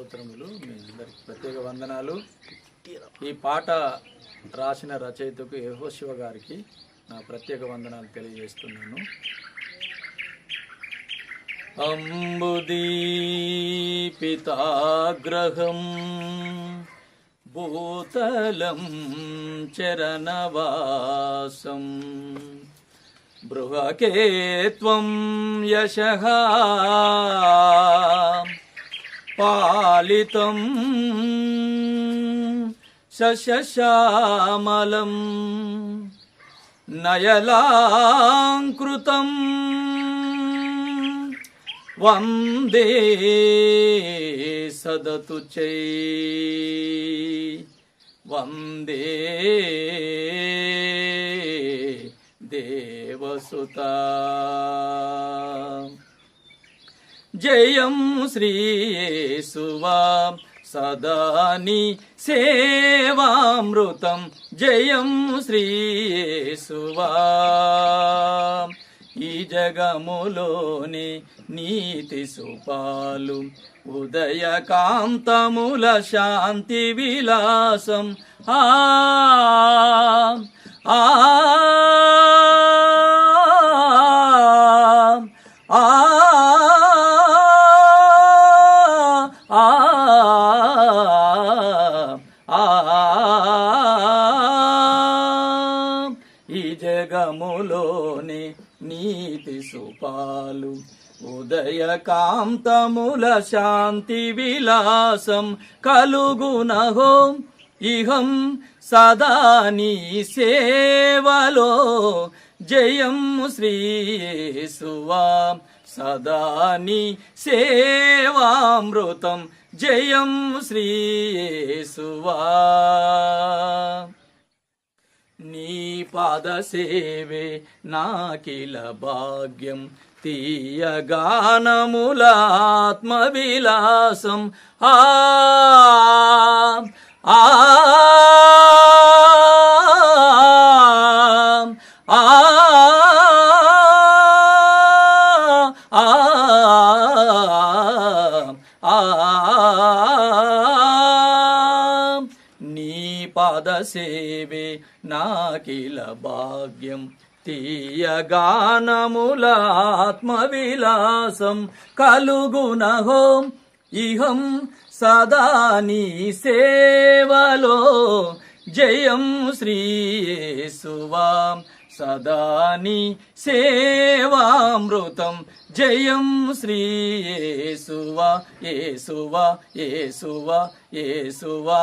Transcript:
స్తోత్రములు. మీ అందరికి ప్రత్యేక వందనాలు. ఈ పాట రాసిన రచయితకు యెహోషువ గారికి నా ప్రత్యేక వందనాలు తెలియజేస్తున్నాను. అంబుదీపితాగ్రహం భూతలం చరణవాసం బృహకేత్వం యశః పాలితం శశశ్యామలం నయలాంకృతం వందే సదతు చై వందే దేవసుతా. జయం శ్రీయేసువా సదాని సేవామృతం. జయం శ్రీయేసువా ఈ జగములోని నీతి సుపాలు ఉదయకాంతముల శాంతి విలాసం. ఆ ఆ ఆ ఈ జగములోని నీతి సుపాలు ఉదయకాంతముల శాంతి విలాసం కలుగునహో ఇహం సదా నీ సేవలో. జయం శ్రీయేసువా సదా నీ సేవామృతం. జయం శ్రీయేసువా నీ పాద సేవే నాకిల భాగ్యం తీయగానముల ఆత్మవిలాసం. ఆ ఆ ఆ నీ పాద సేవే నాకిల భాగ్యం తీయగానముల ఆత్మవిలాసం కలుగునహో ఇహం సదా నీ సేవలో. జయం శ్రీయేసువా సదా నీ సేవామృతం. జయం శ్రీయేసువా యేసువా యేసువా యేసువా.